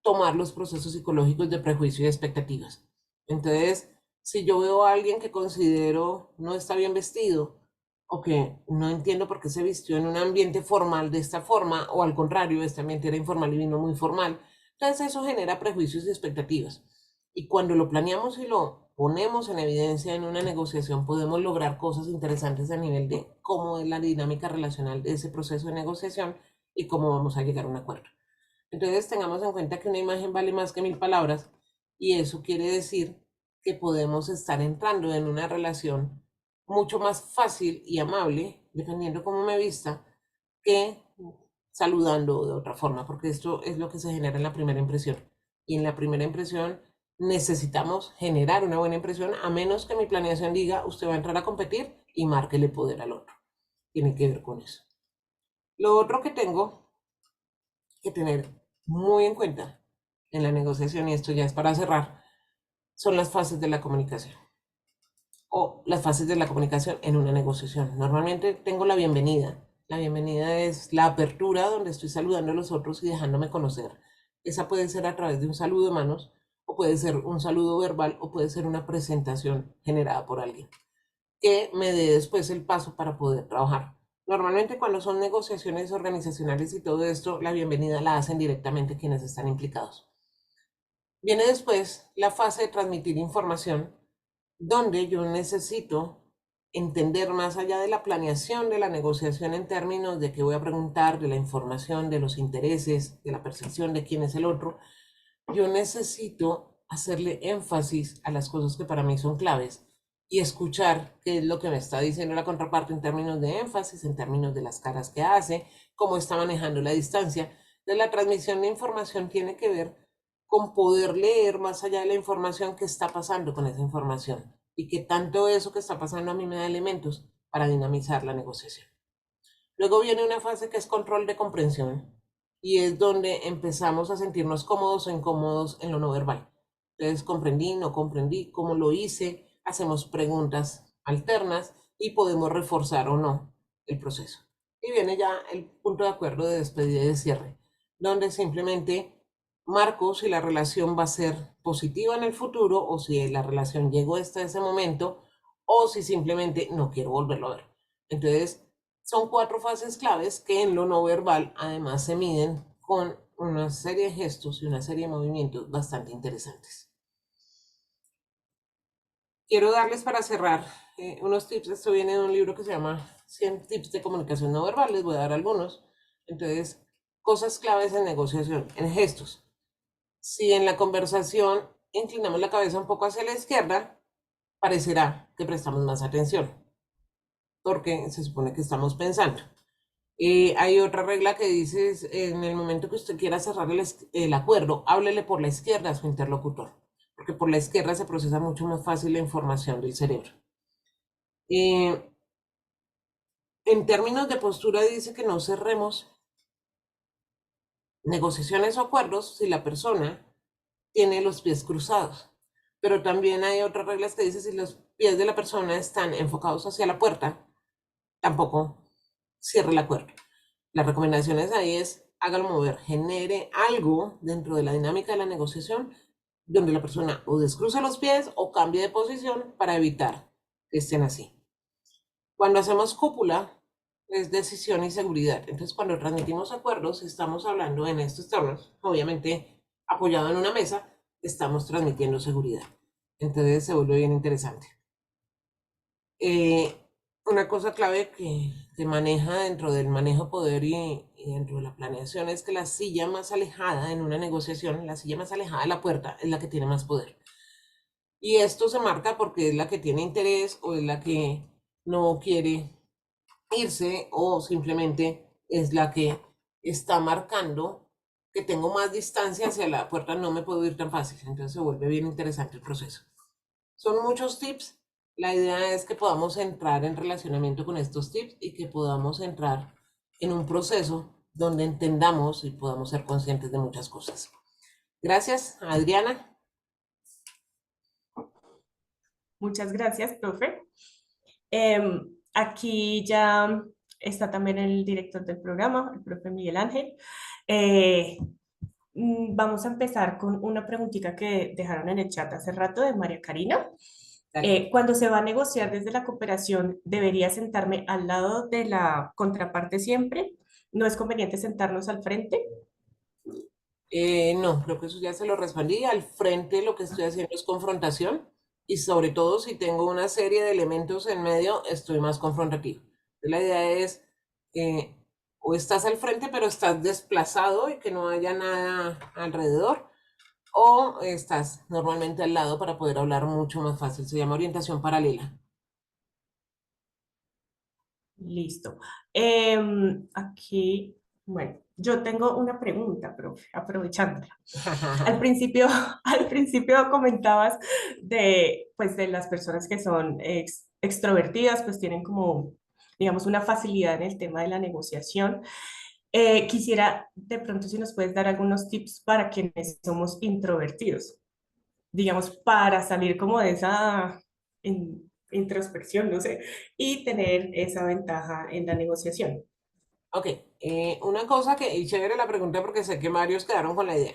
tomar los procesos psicológicos de prejuicio y expectativas. Entonces, si yo veo a alguien que considero no está bien vestido, o que no entiendo por qué se vistió en un ambiente formal de esta forma, o al contrario, este ambiente era informal y vino muy formal, entonces eso genera prejuicios y expectativas. Y cuando lo planeamos y lo ponemos en evidencia en una negociación, podemos lograr cosas interesantes a nivel de cómo es la dinámica relacional de ese proceso de negociación y cómo vamos a llegar a un acuerdo. Entonces tengamos en cuenta que una imagen vale más que 1000 palabras, y eso quiere decir que podemos estar entrando en una relación mucho más fácil y amable, dependiendo cómo me vista, que saludando de otra forma, porque esto es lo que se genera en la primera impresión. Y en la primera impresión necesitamos generar una buena impresión, a menos que mi planeación diga usted va a entrar a competir y márquele poder al otro. Tiene que ver con eso. Lo otro que tengo que tener muy en cuenta en la negociación, y esto ya es para cerrar, son las fases de la comunicación, o las fases de la comunicación en una negociación. Normalmente tengo la bienvenida. La bienvenida es la apertura, donde estoy saludando a los otros y dejándome conocer. Esa puede ser a través de un saludo de manos, o puede ser un saludo verbal, o puede ser una presentación generada por alguien que me dé después el paso para poder trabajar. Normalmente cuando son negociaciones organizacionales y todo esto, la bienvenida la hacen directamente quienes están implicados. Viene después la fase de transmitir información, donde yo necesito entender más allá de la planeación de la negociación en términos de qué voy a preguntar, de la información, de los intereses, de la percepción de quién es el otro. Yo necesito hacerle énfasis a las cosas que para mí son claves y escuchar qué es lo que me está diciendo la contraparte en términos de énfasis, en términos de las caras que hace, cómo está manejando la distancia. De la transmisión de información tiene que ver con poder leer más allá de la información, qué está pasando con esa información y qué tanto eso que está pasando a mí me da elementos para dinamizar la negociación. Luego viene una fase que es control de comprensión, y es donde empezamos a sentirnos cómodos o incómodos en lo no verbal. Entonces, comprendí, no comprendí, cómo lo hice, hacemos preguntas alternas y podemos reforzar o no el proceso. Y viene ya el punto de acuerdo de despedida y de cierre, donde simplemente marco si la relación va a ser positiva en el futuro o si la relación llegó hasta ese momento o si simplemente no quiero volverlo a ver. Entonces, son 4 fases claves que en lo no verbal además se miden con una serie de gestos y una serie de movimientos bastante interesantes. Quiero darles para cerrar unos tips. Esto viene de un libro que se llama 100 tips de comunicación no verbal. Les voy a dar algunos. Entonces, cosas claves en negociación, en gestos. Si en la conversación inclinamos la cabeza un poco hacia la izquierda, parecerá que prestamos más atención, porque se supone que estamos pensando. Hay otra regla que dice, en el momento que usted quiera cerrar el acuerdo, háblele por la izquierda a su interlocutor, porque por la izquierda se procesa mucho más fácil la información del cerebro. En términos de postura dice que no cerremos negociaciones o acuerdos si la persona tiene los pies cruzados. Pero también hay otras reglas que dicen si los pies de la persona están enfocados hacia la puerta, tampoco cierre el acuerdo. Las recomendaciones ahí es hágalo mover, genere algo dentro de la dinámica de la negociación donde la persona o descruce los pies o cambie de posición para evitar que estén así. Cuando hacemos cúpula es decisión y seguridad. Entonces, cuando transmitimos acuerdos, estamos hablando en estos términos, obviamente apoyado en una mesa, estamos transmitiendo seguridad. Entonces se vuelve bien interesante. Una cosa clave que maneja dentro del manejo de poder y dentro de la planeación es que la silla más alejada en una negociación, la silla más alejada de la puerta, es la que tiene más poder. Y esto se marca porque es la que tiene interés o es la que no quiere irse o simplemente es la que está marcando que tengo más distancia hacia la puerta, no me puedo ir tan fácil. Entonces se vuelve bien interesante el proceso. Son muchos tips. La idea es que podamos entrar en relacionamiento con estos tips y que podamos entrar en un proceso donde entendamos y podamos ser conscientes de muchas cosas. Gracias, Adriana. Muchas gracias, profe. Aquí ya está también el director del programa, el profe Miguel Ángel. Vamos a empezar con una preguntita que dejaron en el chat hace rato de María Karina. Cuando se va a negociar desde la cooperación, ¿debería sentarme al lado de la contraparte siempre? ¿No es conveniente sentarnos al frente? No, creo que eso ya se lo respondí. Al frente lo que estoy haciendo es confrontación y sobre todo si tengo una serie de elementos en medio, estoy más confrontativo. La idea es, o estás al frente pero estás desplazado y que no haya nada alrededor, o estás normalmente al lado para poder hablar mucho más fácil. Se llama orientación paralela. Listo. Aquí, bueno, yo tengo una pregunta, profe, aprovechándola. Al principio, al principio comentabas de, pues, de las personas que son extrovertidas, pues tienen como, digamos, una facilidad en el tema de la negociación. Quisiera, de pronto, si nos puedes dar algunos tips para quienes somos introvertidos, digamos, para salir como de esa introspección, no sé, y tener esa ventaja en la negociación. Ok, una cosa que, y chévere la pregunta porque sé que varios quedaron con la idea.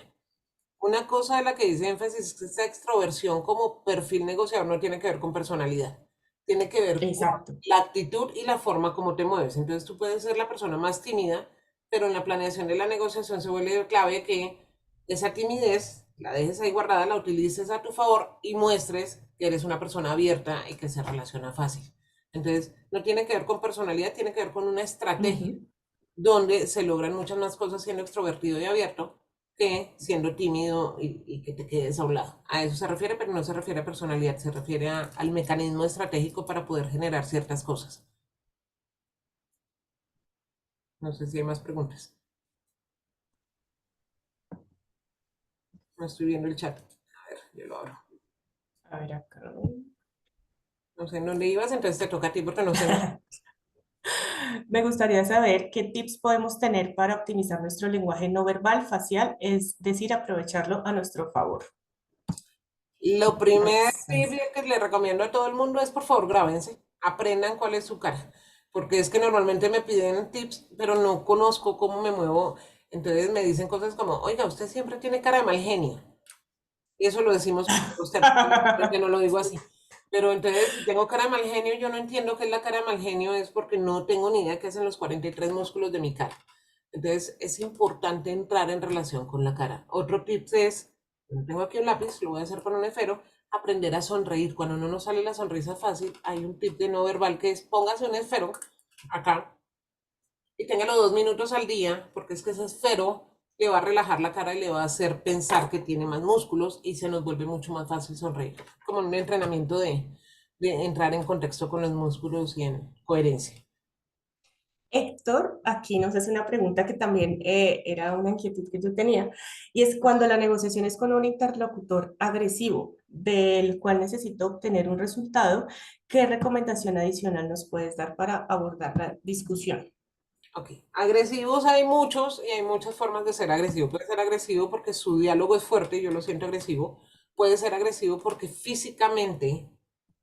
Una cosa de la que dice énfasis es que esta extroversión como perfil negociador no tiene que ver con personalidad, tiene que ver con Exacto. la actitud y la forma como te mueves. Entonces tú puedes ser la persona más tímida, pero en la planeación de la negociación se vuelve clave que esa timidez la dejes ahí guardada, la utilices a tu favor y muestres que eres una persona abierta y que se relaciona fácil. Entonces no tiene que ver con personalidad, tiene que ver con una estrategia Ujú. donde se logran muchas más cosas siendo extrovertido y abierto que siendo tímido y que te quedes a un lado. A eso se refiere, pero no se refiere a personalidad, se refiere al mecanismo estratégico para poder generar ciertas cosas. No sé si hay más preguntas. No estoy viendo el chat. A ver, yo lo abro. A ver acá. No sé en dónde ibas, entonces te toca a ti porque no sé. Me gustaría saber qué tips podemos tener para optimizar nuestro lenguaje no verbal facial, es decir, aprovecharlo a nuestro favor. Lo primer tip Entonces, que le recomiendo a todo el mundo es por favor grábense, aprendan cuál es su cara. porque es que normalmente me piden tips, pero no conozco cómo me muevo. Entonces me dicen cosas como, oiga, usted siempre tiene cara de mal genio. Y eso lo decimos por usted, porque no lo digo así. Pero entonces, si tengo cara de mal genio, yo no entiendo qué es la cara de mal genio, es porque no tengo ni idea qué hacen los 43 músculos de mi cara. Entonces, es importante entrar en relación con la cara. Otro tip es, no tengo aquí un lápiz, lo voy a hacer con un esfero, aprender a sonreír. Cuando no nos sale la sonrisa fácil, hay un tip de no verbal que es póngase un esfero acá y téngalo 2 minutos al día, porque es que ese esfero le va a relajar la cara y le va a hacer pensar que tiene más músculos y se nos vuelve mucho más fácil sonreír, como un entrenamiento de entrar en contexto con los músculos y en coherencia. Héctor aquí nos hace una pregunta que también era una inquietud que yo tenía, y es cuando la negociación es con un interlocutor agresivo, del cual necesito obtener un resultado, ¿qué recomendación adicional nos puedes dar para abordar la discusión? Ok, agresivos hay muchos y hay muchas formas de ser agresivo. Puede ser agresivo porque su diálogo es fuerte y yo lo siento agresivo. Puede ser agresivo porque físicamente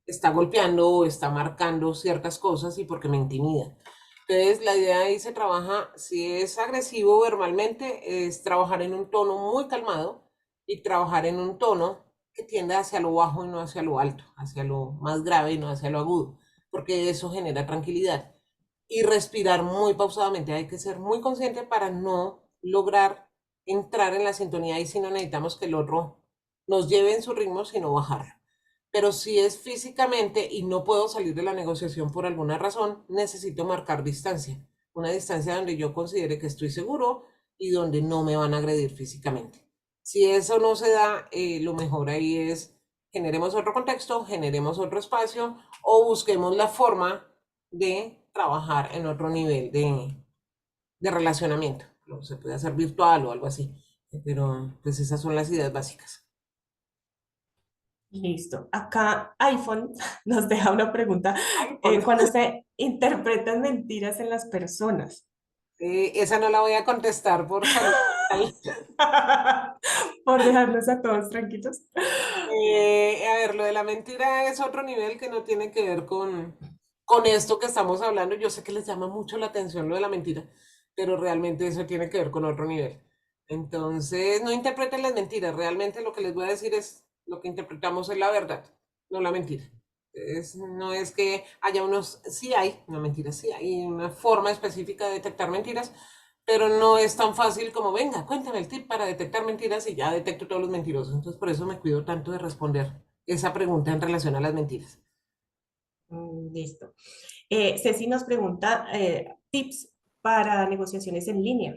está golpeando o está marcando ciertas cosas y porque me intimida. Entonces, la idea ahí se trabaja, si es agresivo verbalmente, es trabajar en un tono muy calmado y trabajar en un tono que tienda hacia lo bajo y no hacia lo alto, hacia lo más grave y no hacia lo agudo, porque eso genera tranquilidad y respirar muy pausadamente. Hay que ser muy consciente para no lograr entrar en la sintonía y si no necesitamos que el otro nos lleve en su ritmo, sino bajarlo. Pero si es físicamente y no puedo salir de la negociación por alguna razón, necesito marcar distancia. Una distancia donde yo considere que estoy seguro y donde no me van a agredir físicamente. Si eso no se da, lo mejor ahí es generemos otro contexto, generemos otro espacio o busquemos la forma de trabajar en otro nivel de relacionamiento. Se puede hacer virtual o algo así, pero pues esas son las ideas básicas. Listo. Acá iPhone nos deja una pregunta. Ay, por- Cuando se interpretan mentiras en las personas, esa no la voy a contestar por salud mental. por dejarnos a todos tranquilos. A ver, lo de la mentira es otro nivel que no tiene que ver con esto que estamos hablando. Yo sé que les llama mucho la atención lo de la mentira, pero realmente eso tiene que ver con otro nivel. Entonces, no interpreten las mentiras. Realmente lo que les voy a decir es lo que interpretamos es la verdad, no la mentira. No es que haya unos, sí hay, una mentira, sí hay una forma específica de detectar mentiras, pero no es tan fácil como, venga, cuéntame el tip para detectar mentiras y ya detecto todos los mentirosos. Entonces, por eso me cuido tanto de responder esa pregunta en relación a las mentiras. Listo. Ceci nos pregunta tips para negociaciones en línea.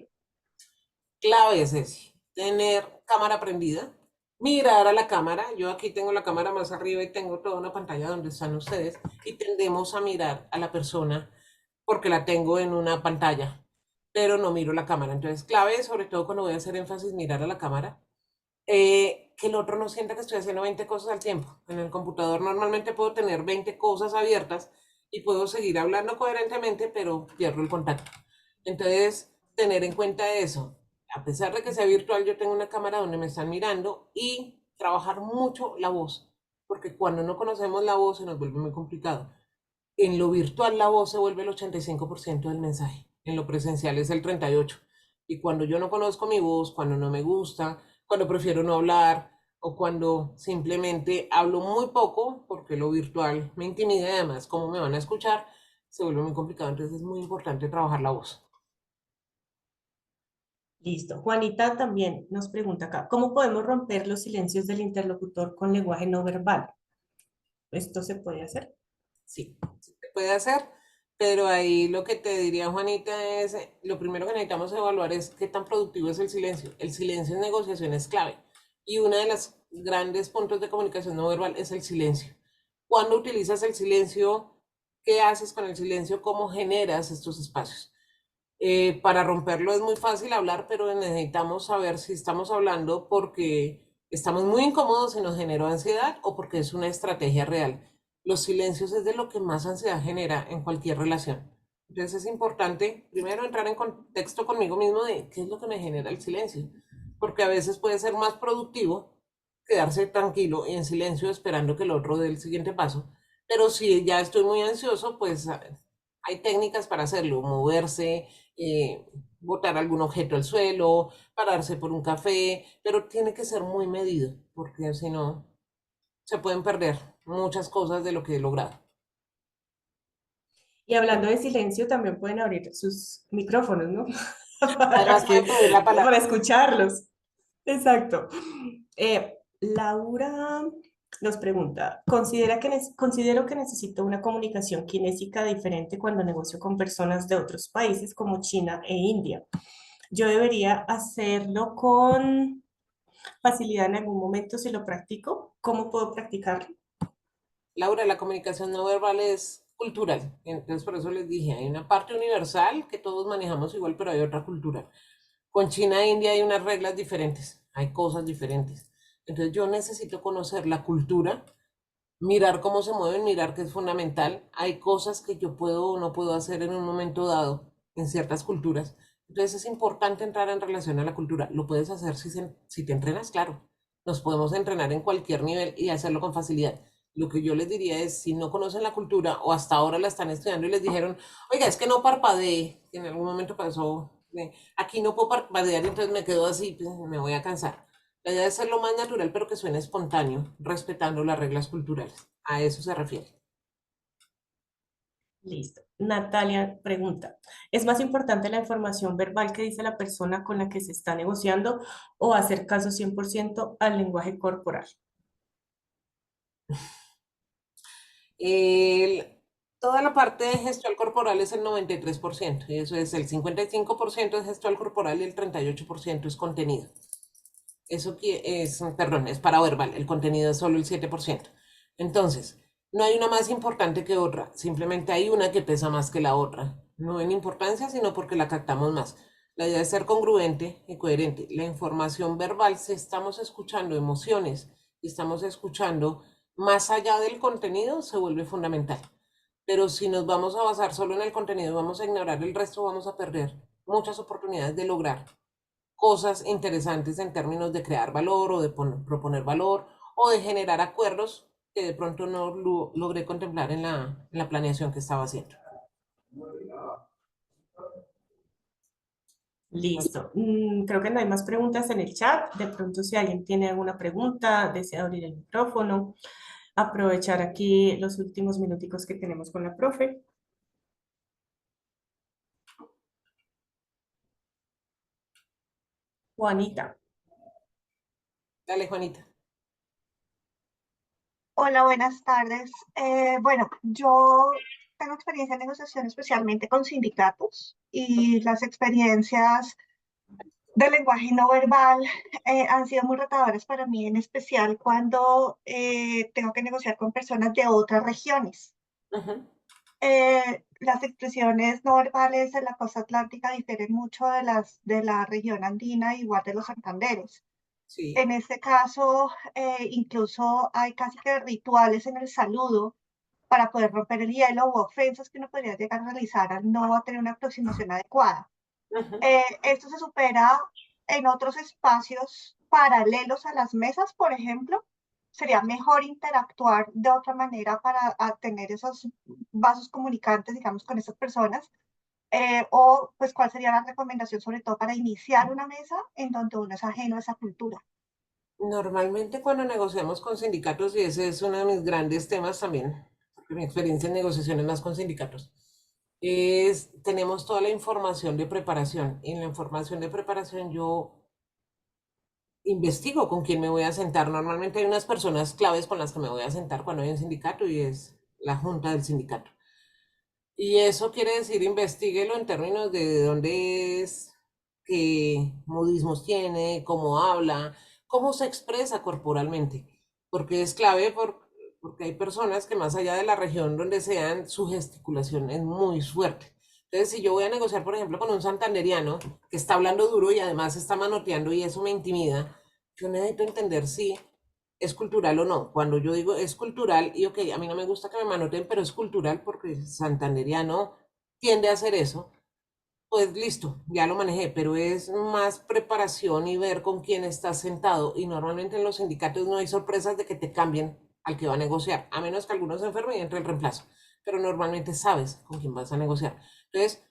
Clave es ese, tener cámara prendida, mirar a la cámara. Yo aquí tengo la cámara más arriba y tengo toda una pantalla donde están ustedes y tendemos a mirar a la persona porque la tengo en una pantalla, pero no miro la cámara. Entonces, clave, sobre todo cuando voy a hacer énfasis, mirar a la cámara. Que el otro no sienta que estoy haciendo 20 cosas al tiempo. En el computador normalmente puedo tener 20 cosas abiertas y puedo seguir hablando coherentemente, pero pierdo el contacto. Entonces, tener en cuenta eso. A pesar de que sea virtual, yo tengo una cámara donde me están mirando y trabajar mucho la voz, porque cuando no conocemos la voz se nos vuelve muy complicado. En lo virtual la voz se vuelve el 85% del mensaje, en lo presencial es el 38%. Y cuando yo no conozco mi voz, cuando no me gusta, cuando prefiero no hablar o cuando simplemente hablo muy poco porque lo virtual me intimida y además cómo me van a escuchar, se vuelve muy complicado. Entonces es muy importante trabajar la voz. Listo. Juanita también nos pregunta acá, ¿cómo podemos romper los silencios del interlocutor con lenguaje no verbal? ¿Esto se puede hacer? Sí, se puede hacer, pero ahí lo que te diría Juanita es, lo primero que necesitamos evaluar es qué tan productivo es el silencio. El silencio en negociación es clave y una de las grandes puntos de comunicación no verbal es el silencio. Cuando utilizas el silencio, ¿qué haces con el silencio? ¿Cómo generas estos espacios? Para romperlo es muy fácil hablar, pero necesitamos saber si estamos hablando porque estamos muy incómodos y nos generó ansiedad o porque es una estrategia real. Los silencios es de lo que más ansiedad genera en cualquier relación. Entonces es importante primero entrar en contexto conmigo mismo de qué es lo que me genera el silencio, porque a veces puede ser más productivo quedarse tranquilo y en silencio esperando que el otro dé el siguiente paso, pero si ya estoy muy ansioso, pues Hay técnicas para hacerlo, moverse, botar algún objeto al suelo, pararse por un café, pero tiene que ser muy medido, porque si no, se pueden perder muchas cosas de lo que he logrado. Y hablando de silencio, también pueden abrir sus micrófonos, ¿no? Además, pueden pedir la Para palabra. escucharlos. Exacto. Laura nos pregunta, considero que necesito una comunicación kinésica diferente cuando negocio con personas de otros países como China e India. Yo debería hacerlo con facilidad en algún momento si lo practico. ¿Cómo puedo practicarlo? Laura, la comunicación no verbal es cultural. Entonces, por eso les dije, hay una parte universal que todos manejamos igual, pero hay otra cultural. Con China e India hay unas reglas diferentes, hay cosas diferentes. Entonces, yo necesito conocer la cultura, mirar cómo se mueven, mirar que es fundamental. Hay cosas que yo puedo o no puedo hacer en un momento dado en ciertas culturas. Entonces, es importante entrar en relación a la cultura. Lo puedes hacer si te entrenas, claro. Nos podemos entrenar en cualquier nivel y hacerlo con facilidad. Lo que yo les diría es, si no conocen la cultura o hasta ahora la están estudiando y les dijeron, oiga, es que no parpadee, que en algún momento pasó, aquí no puedo parpadear, entonces me quedo así, pues, me voy a cansar. La idea es ser lo más natural, pero que suene espontáneo, respetando las reglas culturales. A eso se refiere. Listo. Natalia pregunta, ¿es más importante la información verbal que dice la persona con la que se está negociando o hacer caso 100% al lenguaje corporal? El- Toda la parte de gestual corporal es el 93%, y eso es el 55% es gestual corporal y el 38% es contenido. Eso es, perdón, es paraverbal, el contenido es solo el 7%. Entonces, no hay una más importante que otra, simplemente hay una que pesa más que la otra. No en importancia, sino porque la captamos más. La idea es ser congruente y coherente. La información verbal, si estamos escuchando emociones y estamos escuchando más allá del contenido, se vuelve fundamental. Pero si nos vamos a basar solo en el contenido y vamos a ignorar el resto, vamos a perder muchas oportunidades de lograr cosas interesantes en términos de crear valor o de proponer valor o de generar acuerdos que de pronto no logré contemplar en la planeación que estaba haciendo. Listo. Creo que no hay más preguntas en el chat. De pronto, si alguien tiene alguna pregunta, desea abrir el micrófono, aprovechar aquí los últimos minuticos que tenemos con la profe. Juanita. Dale, Juanita. Hola, buenas tardes. Bueno, yo tengo experiencia en negociación especialmente con sindicatos y las experiencias de lenguaje no verbal han sido muy retadoras para mí, en especial cuando tengo que negociar con personas de otras regiones. Ujú. Las expresiones no verbales de la costa atlántica difieren mucho de las de la región andina, igual de los Santanderes. Sí. En este caso, incluso hay casi que rituales en el saludo para poder romper el hielo u ofensas que uno podría llegar a realizar al no tener una aproximación adecuada. Ujú. Esto se supera en otros espacios paralelos a las mesas, por ejemplo. Sería mejor interactuar de otra manera para tener esos vasos comunicantes, digamos, con esas personas. O, pues, ¿cuál sería la recomendación, sobre todo para iniciar una mesa en donde uno es ajeno a esa cultura? Normalmente cuando negociamos con sindicatos, y ese es uno de mis grandes temas también, porque mi experiencia en negociaciones más con sindicatos, tenemos toda la información de preparación. Y en la información de preparación yo investigo con quién me voy a sentar. Normalmente hay unas personas claves con las que me voy a sentar cuando hay un sindicato y es la junta del sindicato. Y eso quiere decir, investiguelo en términos de dónde es, qué modismos tiene, cómo habla, cómo se expresa corporalmente, porque es clave porque hay personas que más allá de la región donde sean, su gesticulación es muy fuerte. Entonces, si yo voy a negociar, por ejemplo, con un santanderiano que está hablando duro y además está manoteando y eso me intimida, yo necesito entender si es cultural o no. Cuando yo digo es cultural, y ok, a mí no me gusta que me manoten, pero es cultural porque el santanderiano tiende a hacer eso, pues listo, ya lo manejé, pero es más preparación y ver con quién estás sentado. Y normalmente en los sindicatos no hay sorpresas de que te cambien al que va a negociar, a menos que alguno se enferme y entre el reemplazo. pero normalmente sabes con quién vas a negociar. Entonces,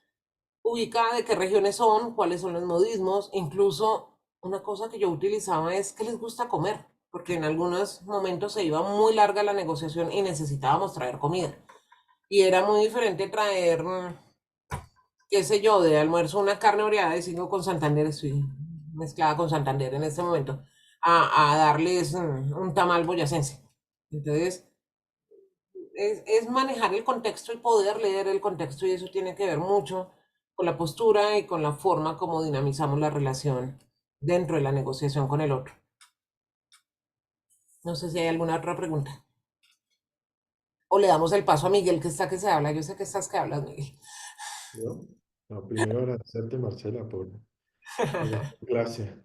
ubica de qué regiones son, cuáles son los modismos, incluso una cosa que yo utilizaba es qué les gusta comer, porque en algunos momentos se iba muy larga la negociación y necesitábamos traer comida. Y era muy diferente traer, qué sé yo, de almuerzo una carne oreada, y sigo con Santander, estoy mezclada con Santander en este momento, a darles un tamal boyacense. Entonces, es manejar el contexto y poder leer el contexto, y eso tiene que ver mucho con la postura y con la forma como dinamizamos la relación dentro de la negociación con el otro. No sé si hay alguna otra pregunta. O le damos el paso a Miguel, que está que se habla. Yo sé que estás que hablas, Miguel. ¿Yo? No, primero agradecerte, Marcela, por esta clase. Hola,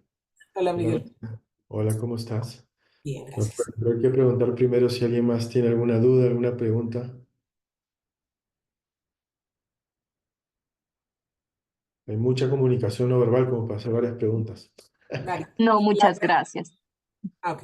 Hola, Miguel. Marcela. Hola, ¿cómo estás? Bien, No, gracias. pero hay que preguntar primero si alguien más tiene alguna duda, alguna pregunta. Hay mucha comunicación no verbal como para hacer varias preguntas. Dale. No, muchas gracias. Ok.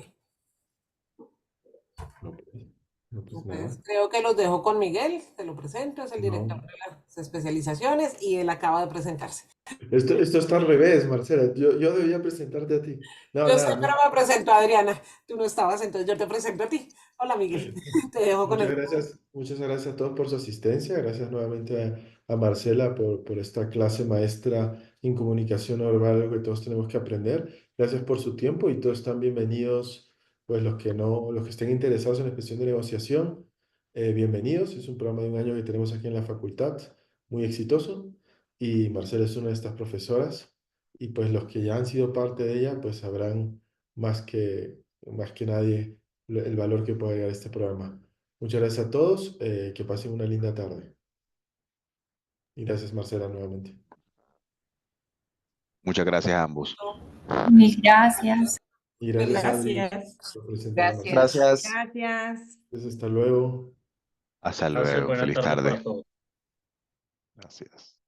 No, pues, no, pues nada. Entonces, creo que los dejo con Miguel, te lo presento, es el director No. de las especializaciones y él acaba de presentarse. Esto está al revés, Marcela. Yo debía presentarte a ti. No, Yo sé, nada. pero me presento a Adriana, tú no estabas, entonces yo te presento a ti. Hola, Miguel, te dejo con el... Muchas gracias a todos por su asistencia. Gracias nuevamente a Marcela por esta clase maestra en comunicación no verbal, algo que todos tenemos que aprender. Gracias por su tiempo y todos están bienvenidos, pues los que no, los que estén interesados en la cuestión de negociación, bienvenidos. Es un programa de un año que tenemos aquí en la facultad, muy exitoso. Y Marcela es una de estas profesoras. Y pues los que ya han sido parte de ella, pues sabrán más que nadie el valor que puede dar este programa. Muchas gracias a todos, que pasen una linda tarde. Y gracias, Marcela, nuevamente. Muchas gracias a ambos. Mil gracias. Y gracias a Adri Gracias. por presentar a Marcela. Gracias. Gracias. Gracias. Entonces, hasta luego. Hasta Gracias, luego. buena Feliz tarde para tarde. todos. Gracias.